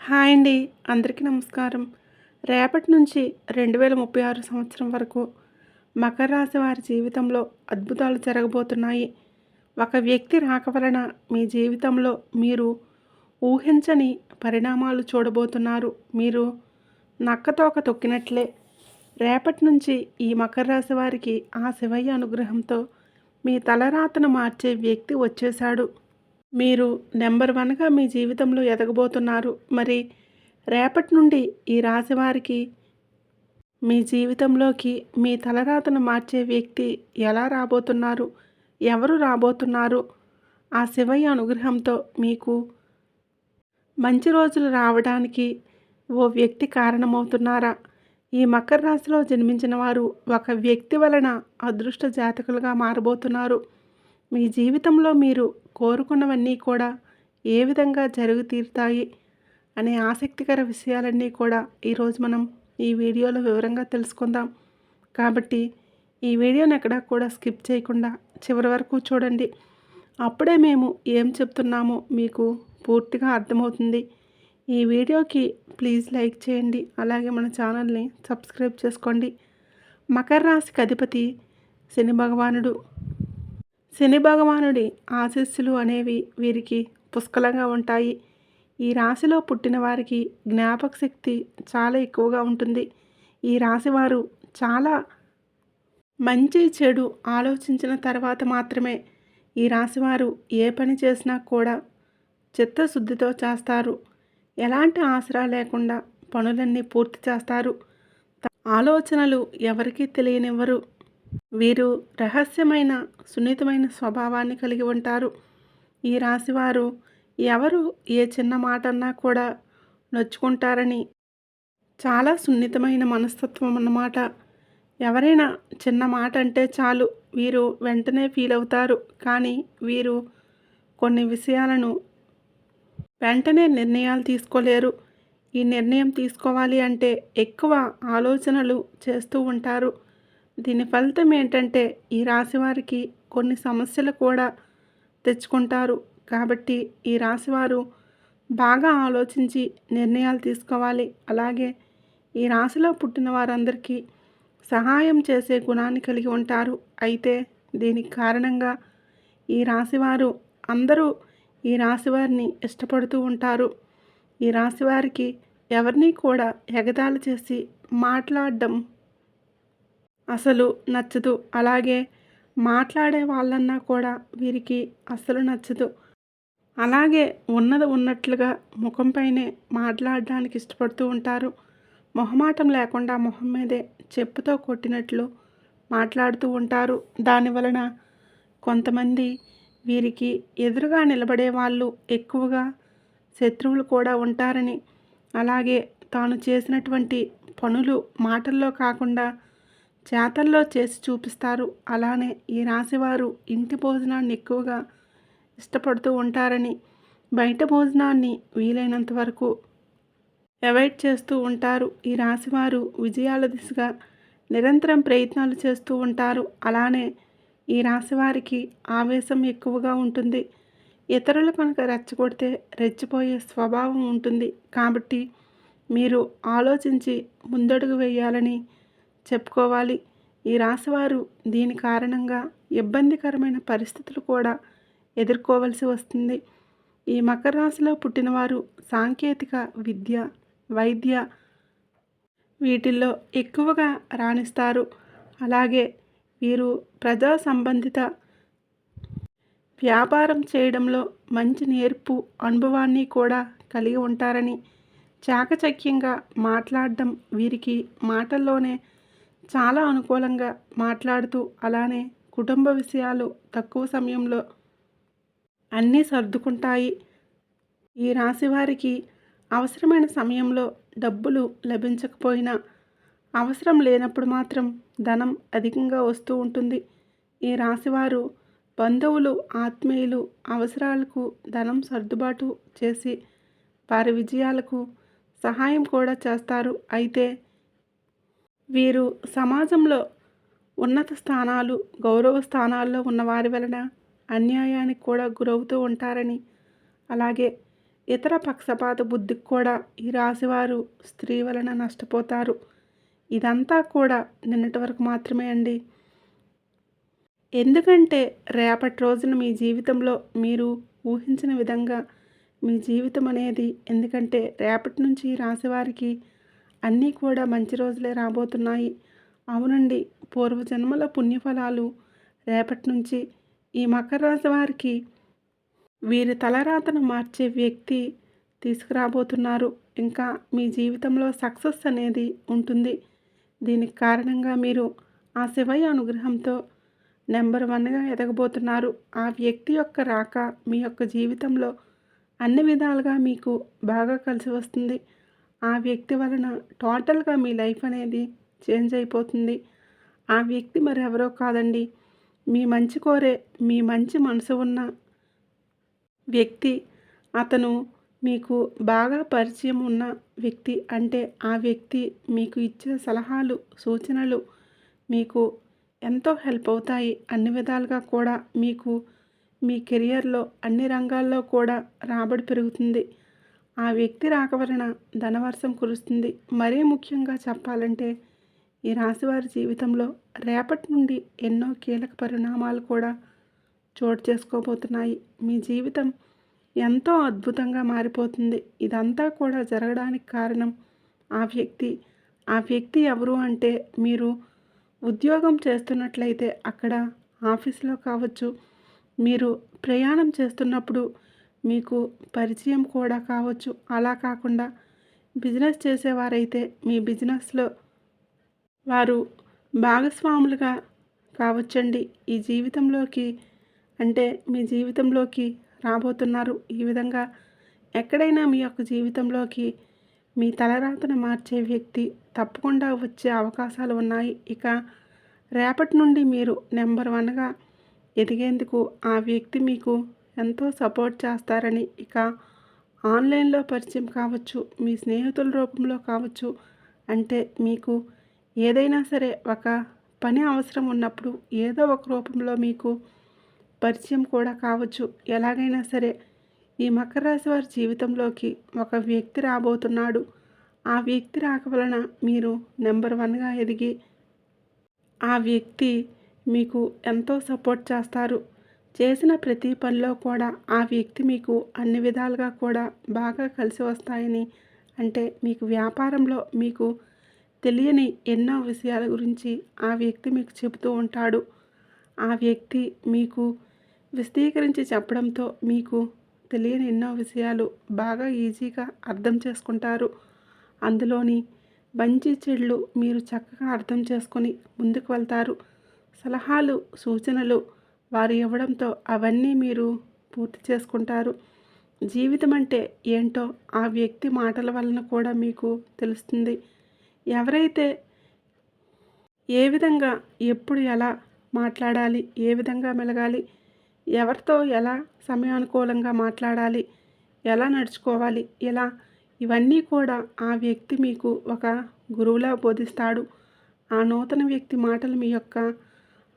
Hi అండి. అందరికీ నమస్కారం. రేపటి నుంచి 2036 సంవత్సరం వరకు మకర రాశి వారి జీవితంలో అద్భుతాలు జరగబోతున్నాయి. ఒక వ్యక్తి రాక వలన మీ జీవితంలో మీరు ఊహించని పరిణామాలు చూడబోతున్నారు. మీరు నక్కతోక తొక్కినట్లే రేపటి నుంచి ఈ మకర రాశి వారికి ఆ శివయ్య అనుగ్రహంతో మీ తలరాతను మార్చే వ్యక్తి వచ్చేశాడు. మీరు నెంబర్ వన్గా మీ జీవితంలో ఎదగబోతున్నారు. మరి రేపటి నుండి ఈ రాశి వారికి మీ జీవితంలోకి మీ తలరాతను మార్చే వ్యక్తి ఎలా రాబోతున్నారు, ఎవరు రాబోతున్నారు, ఆ శివయ్య అనుగ్రహంతో మీకు మంచి రోజులు రావడానికి ఓ వ్యక్తి కారణమవుతున్నారా? ఈ మకర రాశిలో జన్మించిన వారు ఒక వ్యక్తి వలన అదృష్ట జాతకులుగా మారబోతున్నారు. మీ జీవితంలో మీరు కోరుకున్నవన్నీ కూడా ఏ విధంగా జరుగు తీరుతాయి అనే ఆసక్తికర విషయాలన్నీ కూడా ఈరోజు మనం ఈ వీడియోలో వివరంగా తెలుసుకుందాం. కాబట్టి ఈ వీడియోని ఎక్కడా కూడా స్కిప్ చేయకుండా చివరి వరకు చూడండి. అప్పుడే మేము ఏం చెప్తున్నామో మీకు పూర్తిగా అర్థమవుతుంది. ఈ వీడియోకి ప్లీజ్ లైక్ చేయండి. అలాగే మన ఛానల్ని సబ్స్క్రైబ్ చేసుకోండి. మకర రాశికి అధిపతి శని భగవానుడు. శని భగవానుడి ఆశీస్సులు అనేవి వీరికి పుష్కలంగా ఉంటాయి. ఈ రాశిలో పుట్టిన వారికి జ్ఞాపక శక్తి చాలా ఎక్కువగా ఉంటుంది. ఈ రాశివారు చాలా మంచి చెడు ఆలోచించిన తర్వాత మాత్రమే ఈ రాశివారు ఏ పని చేసినా కూడా చిత్తశుద్ధితో చేస్తారు. ఎలాంటి ఆసరా లేకుండా పనులన్నీ పూర్తి చేస్తారు. ఆలోచనలు ఎవరికీ తెలియనివ్వరు. వీరు రహస్యమైన సున్నితమైన స్వభావాన్ని కలిగి ఉంటారు. ఈ రాశివారు ఎవరు ఏ చిన్న మాట అన్నా కూడా నొచ్చుకుంటారని చాలా సున్నితమైన మనస్తత్వం అన్నమాట. ఎవరైనా చిన్న మాట అంటే చాలు వీరు వెంటనే ఫీల్ అవుతారు. కానీ వీరు కొన్ని విషయాలను వెంటనే నిర్ణయాలు తీసుకోలేరు. ఈ నిర్ణయం తీసుకోవాలి అంటే ఎక్కువ ఆలోచనలు చేస్తూ ఉంటారు. దీని ఫలితం ఏంటంటే ఈ రాశి వారికి కొన్ని సమస్యలు కూడా తెచ్చుకుంటారు. కాబట్టి ఈ రాశివారు బాగా ఆలోచించి నిర్ణయాలు తీసుకోవాలి. అలాగే ఈ రాశిలో పుట్టిన వారందరికీ సహాయం చేసే గుణాన్ని కలిగి ఉంటారు. అయితే దీనికి కారణంగా ఈ రాశివారు అందరూ ఈ రాశివారిని ఇష్టపడుతూ ఉంటారు. ఈ రాశివారికి ఎవరిని కూడా ఎగతాళి చేసి మాట్లాడడం అసలు నచ్చదు. అలాగే మాట్లాడే వాళ్ళన్నా కూడా వీరికి అస్సలు నచ్చదు. అలాగే ఉన్నది ఉన్నట్లుగా ముఖంపైనే మాట్లాడడానికి ఇష్టపడుతూ ఉంటారు. మొహమాటం లేకుండా మొహం మీదే చెప్పుతో కొట్టినట్లు మాట్లాడుతూ ఉంటారు. దానివలన కొంతమంది వీరికి ఎదురుగా నిలబడే వాళ్ళు ఎక్కువగా శత్రువులు కూడా ఉంటారని, అలాగే తాను చేసినటువంటి పనులు మాటల్లో కాకుండా చేతల్లో చేసి చూపిస్తారు. అలానే ఈ రాశివారు ఇంటి భోజనాన్ని ఎక్కువగా ఇష్టపడుతూ ఉంటారని, బయట భోజనాన్ని వీలైనంత వరకు అవాయిడ్ చేస్తూ ఉంటారు. ఈ రాశివారు విజయాల దిశగా నిరంతరం ప్రయత్నాలు చేస్తూ ఉంటారు. అలానే ఈ రాశివారికి ఆవేశం ఎక్కువగా ఉంటుంది. ఇతరులు కనుక రెచ్చగొడితే రెచ్చిపోయే స్వభావం ఉంటుంది. కాబట్టి మీరు ఆలోచించి ముందడుగు వేయాలని చెప్పుకోవాలి. ఈ రాశివారు దీని కారణంగా ఇబ్బందికరమైన పరిస్థితులు కూడా ఎదుర్కోవలసి వస్తుంది. ఈ మకర రాశిలో పుట్టినవారు సాంకేతిక విద్య, వైద్య వీటిల్లో ఎక్కువగా రాణిస్తారు. అలాగే వీరు ప్రజా సంబంధిత వ్యాపారం చేయడంలో మంచి నేర్పు, అనుభవాన్ని కూడా కలిగి ఉంటారని, చాకచక్యంగా మాట్లాడడం వీరికి మాటల్లోనే చాలా అనుకూలంగా మాట్లాడుతూ, అలానే కుటుంబ విషయాలు తక్కువ సమయంలో అన్నీ సర్దుకుంటాయి. ఈ రాశి వారికి అవసరమైన సమయంలో డబ్బులు లభించకపోయినా అవసరం లేనప్పుడు మాత్రం ధనం అధికంగా వస్తూ ఉంటుంది. ఈ రాశివారు బంధువులు, ఆత్మీయులు అవసరాలకు ధనం సర్దుబాటు చేసి వారి విజయాలకు సహాయం కూడా చేస్తారు. అయితే వీరు సమాజంలో ఉన్నత స్థానాలు, గౌరవ స్థానాల్లో ఉన్న వారి వలన అన్యాయానికి కూడా గురవుతూ ఉంటారని, అలాగే ఇతర పక్షపాత బుద్ధికి కూడా ఈ రాశివారు స్త్రీ వలన నష్టపోతారు. ఇదంతా కూడా నిన్నటి వరకు మాత్రమే అండి. ఎందుకంటే రేపటి రోజున మీ జీవితంలో మీరు ఊహించిన విధంగా మీ జీవితం అనేది, ఎందుకంటే రేపటి నుంచి ఈ రాశివారికి అన్నీ కూడా మంచి రోజులే రాబోతున్నాయి. అవునండి, పూర్వజన్మల పుణ్యఫలాలు రేపటి నుంచి ఈ మకర రాశి వారికి వీరి తలరాతను మార్చే వ్యక్తి తీసుకురాబోతున్నారు. ఇంకా మీ జీవితంలో సక్సెస్ అనేది ఉంటుంది. దీనికి కారణంగా మీరు ఆ శివయ్య అనుగ్రహంతో నెంబర్ వన్గా ఎదగబోతున్నారు. ఆ వ్యక్తి యొక్క రాక మీ యొక్క జీవితంలో అన్ని విధాలుగా మీకు బాగా కలిసి వస్తుంది. ఆ వ్యక్తి వలన టోటల్గా మీ లైఫ్ అనేది చేంజ్ అయిపోతుంది. ఆ వ్యక్తి మరెవరో కాదండి, మీ మంచి కోరే, మీ మంచి మనసు ఉన్న వ్యక్తి. అతను మీకు బాగా పరిచయం ఉన్న వ్యక్తి. అంటే ఆ వ్యక్తి మీకు ఇచ్చే సలహాలు, సూచనలు మీకు ఎంతో హెల్ప్ అవుతాయి. అన్ని విధాలుగా కూడా మీకు మీ కెరియర్లో అన్ని రంగాల్లో కూడా రాబడి పెరుగుతుంది. ఆ వ్యక్తి రాక వలన ధనవర్షం కురుస్తుంది. మరీ ముఖ్యంగా చెప్పాలంటే ఈ రాశివారి జీవితంలో రేపటి నుండి ఎన్నో కీలక పరిణామాలు కూడా చోటు చేసుకోబోతున్నాయి. మీ జీవితం ఎంతో అద్భుతంగా మారిపోతుంది. ఇదంతా కూడా జరగడానికి కారణం ఆ వ్యక్తి. ఆ వ్యక్తి ఎవరు అంటే, మీరు ఉద్యోగం చేస్తున్నట్లయితే అక్కడ ఆఫీస్లో కావచ్చు, మీరు ప్రయాణం చేస్తున్నప్పుడు మీకు పరిచయం కూడా కావచ్చు. అలా కాకుండా బిజినెస్ చేసేవారైతే మీ బిజినెస్లో వారు భాగస్వాములుగా కావచ్చండి. ఈ జీవితంలోకి, అంటే మీ జీవితంలోకి రాబోతున్నారు. ఈ విధంగా ఎక్కడైనా మీ యొక్క జీవితంలోకి మీ తలరాతను మార్చే వ్యక్తి తప్పకుండా వచ్చే అవకాశాలు ఉన్నాయి. ఇక రేపటి నుండి మీరు నెంబర్ వన్గా ఎదిగేందుకు ఆ వ్యక్తి మీకు ఎంతో సపోర్ట్ చేస్తారని, ఇక ఆన్లైన్లో పరిచయం కావచ్చు, మీ స్నేహితుల రూపంలో కావచ్చు, అంటే మీకు ఏదైనా సరే ఒక పని అవసరం ఉన్నప్పుడు ఏదో ఒక రూపంలో మీకు పరిచయం కూడా కావచ్చు. ఎలాగైనా సరే ఈ మకర రాశి వారి జీవితంలోకి ఒక వ్యక్తి రాబోతున్నాడు. ఆ వ్యక్తి రాక వలన మీరు నెంబర్ వన్గా ఎదిగి ఆ వ్యక్తి మీకు ఎంతో సపోర్ట్ చేస్తారు. చేసిన ప్రతి పనిలో కూడా ఆ వ్యక్తి మీకు అన్ని విధాలుగా కూడా బాగా కలిసి వస్తాయని, అంటే మీకు వ్యాపారంలో మీకు తెలియని ఎన్నో విషయాల గురించి ఆ వ్యక్తి మీకు చెబుతూ ఉంటాడు. ఆ వ్యక్తి మీకు విశదీకరించి చెప్పడంతో మీకు తెలియని ఎన్నో విషయాలు బాగా ఈజీగా అర్థం చేసుకుంటారు. అందులోని మంచి చెడులు మీరు చక్కగా అర్థం చేసుకొని ముందుకు వెళ్తారు. సలహాలు, సూచనలు వారు ఇవ్వడంతో అవన్నీ మీరు పూర్తి చేసుకుంటారు. జీవితం అంటే ఏంటో ఆ వ్యక్తి మాటల వలన కూడా మీకు తెలుస్తుంది. ఎవరైతే ఏ విధంగా ఎప్పుడు ఎలా మాట్లాడాలి, ఏ విధంగా మెలగాలి, ఎవరితో ఎలా సమయానుకూలంగా మాట్లాడాలి, ఎలా నడుచుకోవాలి, ఇలా ఇవన్నీ కూడా ఆ వ్యక్తి మీకు ఒక గురువులా బోధిస్తాడు. ఆ నూతన వ్యక్తి మాటలు మీ యొక్క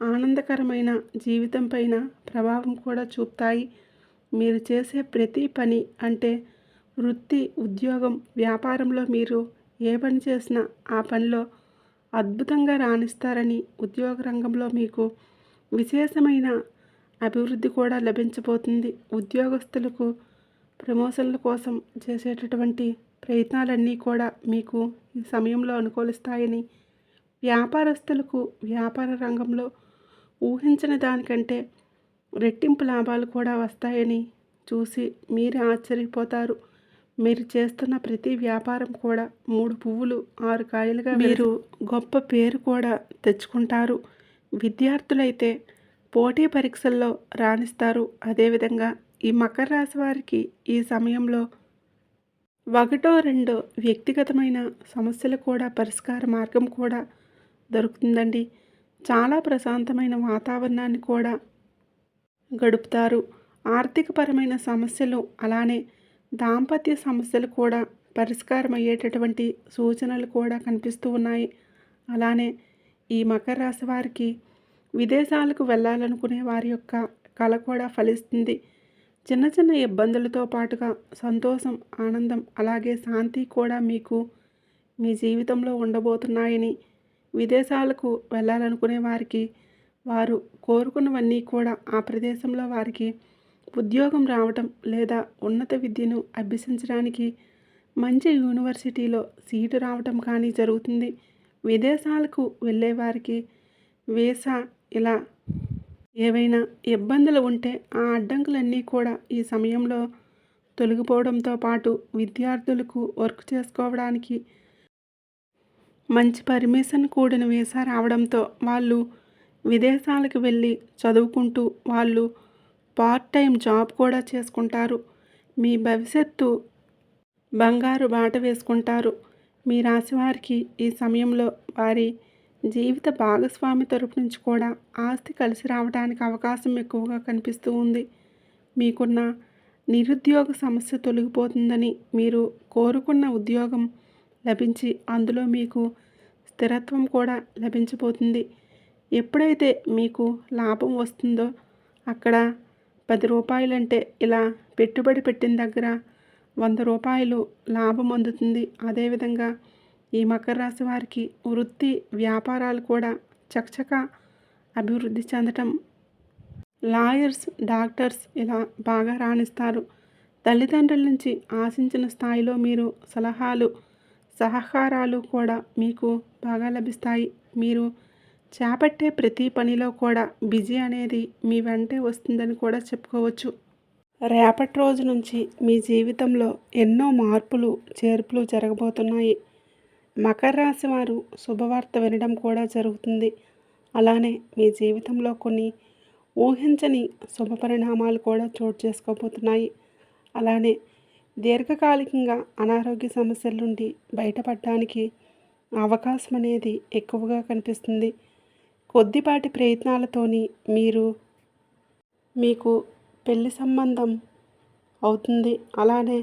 ఆనందకరమైన జీవితం పైన ప్రభావం కూడా చూపుతాయి. మీరు చేసే ప్రతి పని, అంటే వృత్తి, ఉద్యోగం, వ్యాపారంలో మీరు ఏ పని చేసినా ఆ పనిలో అద్భుతంగా రాణిస్తారని, ఉద్యోగ రంగంలో మీకు విశేషమైన అభివృద్ధి కూడా లభించబోతుంది. ఉద్యోగస్తులకు ప్రమోషన్ల కోసం చేసేటటువంటి ప్రయత్నాలన్నీ కూడా మీకు ఈ సమయంలో అనుకూలిస్తాయని, వ్యాపారస్తులకు వ్యాపార రంగంలో ఊహించిన దానికంటే రెట్టింపు లాభాలు కూడా వస్తాయని చూసి మీరే ఆశ్చర్యపోతారు. మీరు చేస్తున్న ప్రతి వ్యాపారం కూడా 3 పువ్వులు 6 కాయలుగా మీరు గొప్ప పేరు కూడా తెచ్చుకుంటారు. విద్యార్థులైతే పోటీ పరీక్షల్లో రాణిస్తారు. అదేవిధంగా ఈ మకర రాశి వారికి ఈ సమయంలో ఒకటో రెండో వ్యక్తిగతమైన సమస్యలు కూడా పరిష్కార మార్గం కూడా దొరుకుతుందండి. చాలా ప్రశాంతమైన వాతావరణాన్ని కూడా గడుపుతారు. ఆర్థికపరమైన సమస్యలు, అలానే దాంపత్య సమస్యలు కూడా పరిష్కారం అయ్యేటటువంటి సూచనలు కూడా కనిపిస్తూ ఉన్నాయి. అలానే ఈ మకర రాశి వారికి విదేశాలకు వెళ్ళాలనుకునే వారి యొక్క కళ కూడా ఫలిస్తుంది. చిన్న చిన్న ఇబ్బందులతో పాటుగా సంతోషం, ఆనందం అలాగే శాంతి కూడా మీకు మీ జీవితంలో ఉండబోతున్నాయని, విదేశాలకు వెళ్ళాలనుకునే వారికి వారు కోరుకున్నవన్నీ కూడా ఆ ప్రదేశంలో వారికి ఉద్యోగం రావటం లేదా ఉన్నత విద్యను అభ్యసించడానికి మంచి యూనివర్సిటీలో సీటు రావటం కానీ జరుగుతుంది. విదేశాలకు వెళ్ళే వారికి వీసా ఇలా ఏవైనా ఇబ్బందులు ఉంటే ఆ అడ్డంకులన్నీ కూడా ఈ సమయంలో తొలగిపోవడంతో పాటు విద్యార్థులకు వర్క్ చేసుకోవడానికి మంచి పర్మిషన్ కూడిన వీసా రావడంతో వాళ్ళు విదేశాలకు వెళ్ళి చదువుకుంటూ వాళ్ళు పార్ట్ టైం జాబ్ కూడా చేసుకుంటారు. మీ భవిష్యత్తు బంగారు బాట వేసుకుంటారు. మీ రాశి వారికి ఈ సమయంలో వారి జీవిత భాగస్వామి తరపు నుంచి కూడా ఆస్తి కలిసి రావడానికి అవకాశం ఎక్కువగా కనిపిస్తూ ఉంది. మీకున్న నిరుద్యోగ సమస్య తొలగిపోతుందని, మీరు కోరుకున్న ఉద్యోగం లభించి అందులో మీకు స్థిరత్వం కూడా లభించబోతుంది. ఎప్పుడైతే మీకు లాభం వస్తుందో అక్కడ 10 రూపాయలంటే ఇలా పెట్టుబడి పెట్టిన దగ్గర 100 రూపాయలు లాభం అందుతుంది. అదేవిధంగా ఈ మకర రాశి వారికి వృత్తి వ్యాపారాలు కూడా చకచకా అభివృద్ధి చెందటం, లాయర్స్, డాక్టర్స్ ఇలా బాగా రాణిస్తారు. తల్లిదండ్రుల నుంచి ఆశించిన స్థాయిలో మీరు సలహాలు, సహకారాలు కూడా మీకు బాగా లభిస్తాయి. మీరు చేపట్టే ప్రతి పనిలో కూడా బిజీ అనేది మీ వెంటే వస్తుందని కూడా చెప్పుకోవచ్చు. రేపటి రోజు నుంచి మీ జీవితంలో ఎన్నో మార్పులు, చేర్పులు జరగబోతున్నాయి. మకర రాశి వారు శుభవార్త వినడం కూడా జరుగుతుంది. అలానే మీ జీవితంలో కొన్ని ఊహించని శుభ పరిణామాలు కూడా చోటు చేసుకోబోతున్నాయి. అలానే దీర్ఘకాలికంగా అనారోగ్య సమస్యల నుండి బయటపడడానికి అవకాశం అనేది ఎక్కువగా కనిపిస్తుంది. కొద్దిపాటి ప్రయత్నాలతోని మీకు పెళ్లి సంబంధం అవుతుంది. అలానే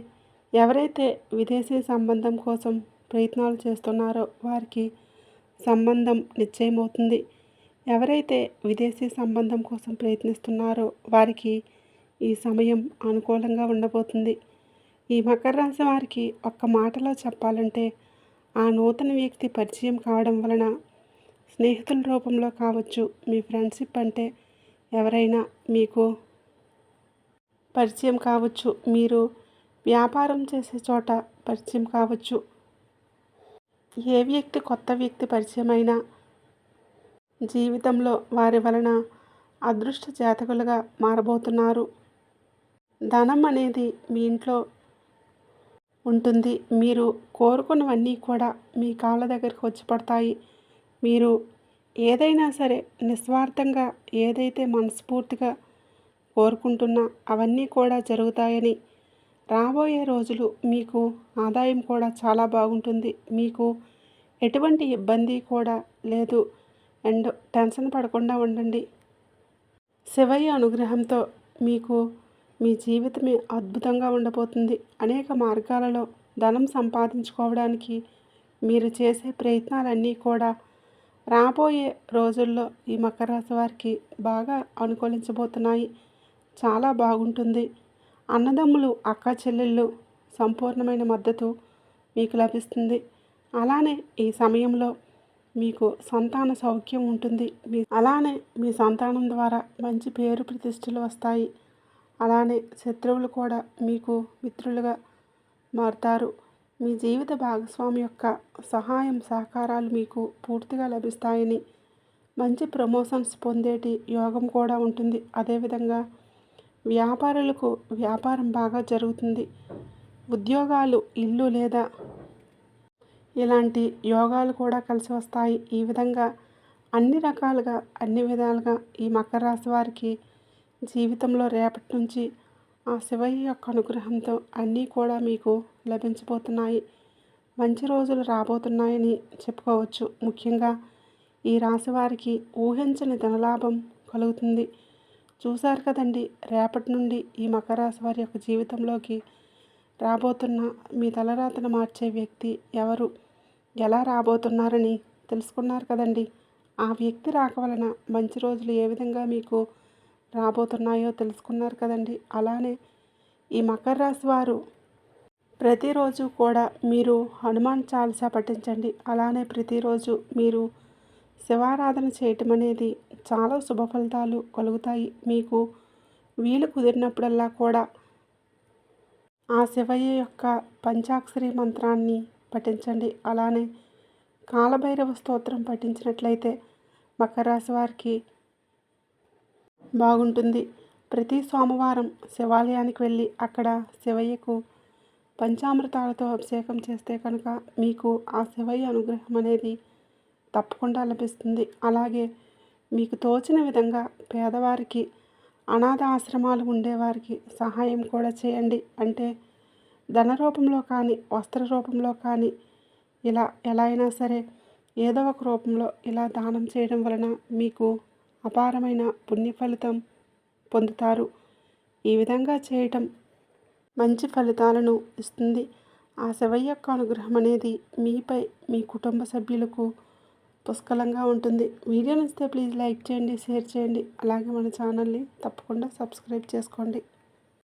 ఎవరైతే విదేశీ సంబంధం కోసం ప్రయత్నాలు చేస్తున్నారో వారికి సంబంధం నిశ్చయమవుతుంది. ఎవరైతే విదేశీ సంబంధం కోసం ప్రయత్నిస్తున్నారో వారికి ఈ సమయం అనుకూలంగా ఉండబోతుంది. ఈ మకర రాశి వారికి ఒక్క మాటలో చెప్పాలంటే ఆ నూతన వ్యక్తి పరిచయం కావడం వలన స్నేహితుల రూపంలో కావచ్చు, మీ ఫ్రెండ్షిప్ అంటే ఎవరైనా మీకు పరిచయం కావచ్చు, మీరు వ్యాపారం చేసే చోట పరిచయం కావచ్చు, ఏ వ్యక్తి కొత్త వ్యక్తి పరిచయమైనా జీవితంలో వారి వలన అదృష్ట జాతకులుగా మారబోతున్నారు. ధనం అనేది మీ ఇంట్లో ఉంటుంది. మీరు కోరుకున్నవన్నీ కూడా మీ కాళ్ళ దగ్గరికి వచ్చి పడతాయి. మీరు ఏదైనా సరే నిస్వార్థంగా ఏదైతే మనస్ఫూర్తిగా కోరుకుంటున్నా అవన్నీ కూడా జరుగుతాయని, రాబోయే రోజులు మీకు ఆదాయం కూడా చాలా బాగుంటుంది. మీకు ఎటువంటి ఇబ్బంది కూడా లేదు. అండ్ టెన్షన్ పడకుండా ఉండండి. శివయ్య అనుగ్రహంతో మీకు మీ జీవితమే అద్భుతంగా ఉండబోతుంది. అనేక మార్గాలలో ధనం సంపాదించుకోవడానికి మీరు చేసే ప్రయత్నాలన్నీ కూడా రాబోయే రోజుల్లో ఈ మకర రాశి వారికి బాగా అనుకూలించబోతున్నాయి. చాలా బాగుంటుంది. అన్నదమ్ములు, అక్క చెల్లెళ్ళు సంపూర్ణమైన మద్దతు మీకు లభిస్తుంది. అలానే ఈ సమయంలో మీకు సంతాన సౌఖ్యం ఉంటుంది. అలానే మీ సంతానం ద్వారా మంచి పేరు ప్రతిష్టలు వస్తాయి. అలానే శత్రువులు కూడా మీకు మిత్రులుగా మారుతారు. మీ జీవిత భాగస్వామి యొక్క సహాయం, సహకారాలు మీకు పూర్తిగా లభిస్తాయని, మంచి ప్రమోషన్స్ పొందేటి యోగం కూడా ఉంటుంది. అదేవిధంగా వ్యాపారులకు వ్యాపారం బాగా జరుగుతుంది. ఉద్యోగాలు, ఇల్లు లేదా ఇలాంటి యోగాలు కూడా కలిసి వస్తాయి. ఈ విధంగా అన్ని రకాలుగా, అన్ని విధాలుగా ఈ మకర రాశి వారికి జీవితంలో రేపటి నుంచి ఆ శివయ్య యొక్క అనుగ్రహంతో అన్నీ కూడా మీకు లభించబోతున్నాయి. మంచి రోజులు రాబోతున్నాయని చెప్పుకోవచ్చు. ముఖ్యంగా ఈ రాశి వారికి ఊహించని ధనలాభం కలుగుతుంది. చూశారు కదండి, రేపటి నుండి ఈ మకర రాశి వారి యొక్క జీవితంలోకి రాబోతున్న మీ తలరాతను మార్చే వ్యక్తి ఎవరు, ఎలా రాబోతున్నారని తెలుసుకున్నారు కదండి. ఆ వ్యక్తి రాక వలన మంచి రోజులు ఏ విధంగా మీకు రాబోతున్నాయో తెలుసుకున్నారు కదండి. అలానే ఈ మకర రాశి వారు ప్రతిరోజు కూడా మీరు హనుమాన్ చాలీసా పఠించండి. అలానే ప్రతిరోజు మీరు శివారాధన చేయటం అనేది చాలా శుభ ఫలితాలు కలుగుతాయి. మీకు వీలు కుదిరినప్పుడల్లా కూడా ఆ శివయ్య యొక్క పంచాక్షరి మంత్రాన్ని పఠించండి. అలానే కాలభైరవ స్తోత్రం పఠించినట్లయితే మకర రాశి వారికి బాగుంటుంది. ప్రతి సోమవారం శివాలయానికి వెళ్ళి అక్కడ శివయ్యకు పంచామృతాలతో అభిషేకం చేస్తే కనుక మీకు ఆ శివయ్య అనుగ్రహం అనేది తప్పకుండా లభిస్తుంది. అలాగే మీకు తోచిన విధంగా పేదవారికి, అనాథ ఆశ్రమాలు ఉండేవారికి సహాయం కూడా చేయండి. అంటే ధన రూపంలో కానీ, వస్త్ర రూపంలో కానీ, ఇలా ఎలా అయినా సరే ఏదో ఒక రూపంలో ఇలా దానం చేయడం వలన మీకు అపారమైన పుణ్య ఫలితం పొందుతారు. ఈ విధంగా చేయటం మంచి ఫలితాలను ఇస్తుంది. ఆ శివయ్య యొక్క అనుగ్రహం అనేది మీపై, మీ కుటుంబ సభ్యులకు పుష్కలంగా ఉంటుంది. వీడియో నచ్చితే ప్లీజ్ లైక్ చేయండి, షేర్ చేయండి. అలాగే మన ఛానల్ని తప్పకుండా సబ్స్క్రైబ్ చేసుకోండి.